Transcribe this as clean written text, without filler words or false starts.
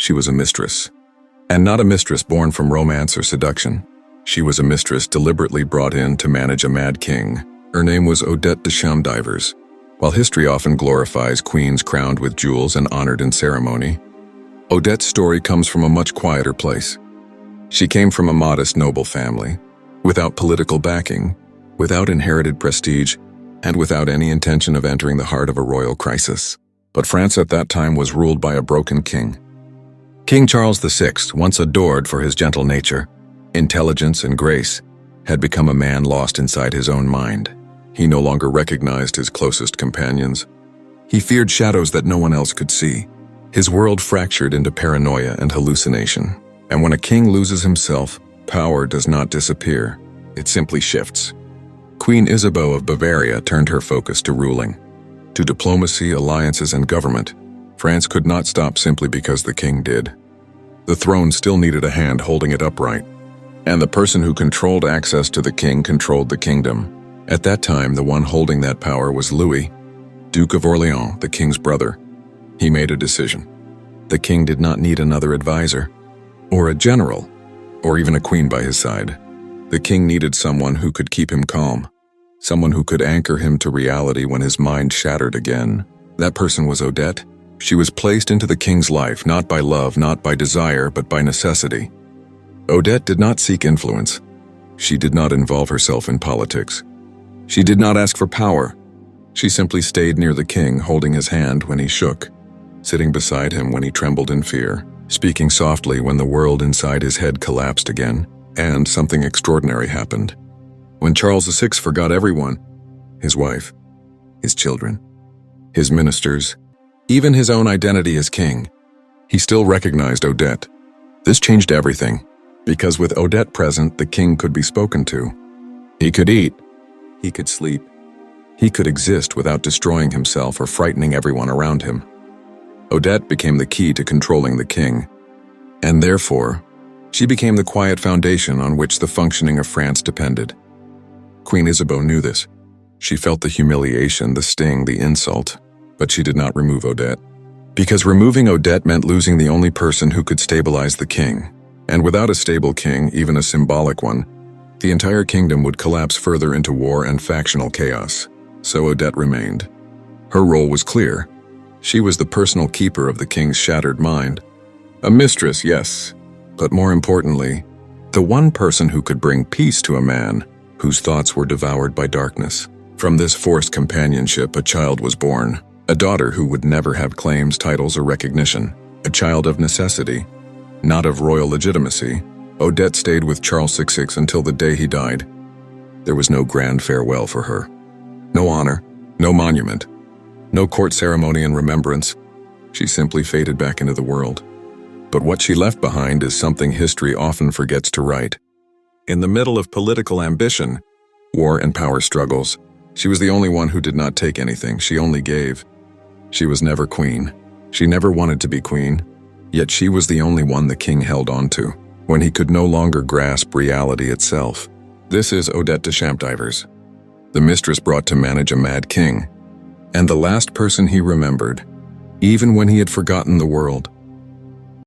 She was a mistress. And not a mistress born from romance or seduction. She was a mistress deliberately brought in to manage a mad king. Her name was Odette de Chamdivers. While history often glorifies queens crowned with jewels and honored in ceremony, Odette's story comes from a much quieter place. She came from a modest, noble family, without political backing, without inherited prestige, and without any intention of entering the heart of a royal crisis. But France at that time was ruled by a broken king. King Charles VI, once adored for his gentle nature, intelligence, and grace, had become a man lost inside his own mind. He no longer recognized his closest companions. He feared shadows that no one else could see. His world fractured into paranoia and hallucination. And when a king loses himself, power does not disappear. It simply shifts. Queen Isabeau of Bavaria turned her focus to ruling. To diplomacy, alliances, and government. France could not stop simply because the king did. The throne still needed a hand holding it upright. And the person who controlled access to the king controlled the kingdom. At that time, the one holding that power was Louis, Duke of Orleans, the king's brother. He made a decision. The king did not need another advisor, or a general, or even a queen by his side. The king needed someone who could keep him calm, someone who could anchor him to reality when his mind shattered again. That person was Odette. She was placed into the king's life not by love, not by desire, but by necessity. Odette did not seek influence. She did not involve herself in politics. She did not ask for power. She simply stayed near the king, holding his hand when he shook, sitting beside him when he trembled in fear, speaking softly when the world inside his head collapsed again. And something extraordinary happened. When Charles VI forgot everyone, his wife, his children, his ministers, even his own identity as king, he still recognized Odette. This changed everything, because with Odette present, the king could be spoken to. He could eat. He could sleep. He could exist without destroying himself or frightening everyone around him. Odette became the key to controlling the king, and therefore, she became the quiet foundation on which the functioning of France depended. Queen Isabeau knew this. She felt the humiliation, the sting, the insult, but she did not remove Odette. Because removing Odette meant losing the only person who could stabilize the king. And without a stable king, even a symbolic one, the entire kingdom would collapse further into war and factional chaos. So Odette remained. Her role was clear. She was the personal keeper of the king's shattered mind. A mistress, yes, but more importantly, the one person who could bring peace to a man whose thoughts were devoured by darkness. From this forced companionship, a child was born, a daughter who would never have claims, titles, or recognition, a child of necessity, not of royal legitimacy. Odette stayed with Charles VI until the day he died. There was no grand farewell for her. No honor, no monument, no court ceremony in remembrance. She simply faded back into the world. But what she left behind is something history often forgets to write. In the middle of political ambition, war and power struggles, she was the only one who did not take anything. She only gave. She was never queen. She never wanted to be queen. Yet she was the only one the king held on to when he could no longer grasp reality itself. This is Odette de Chamdivers, the mistress brought to manage a mad king, and the last person he remembered, even when he had forgotten the world.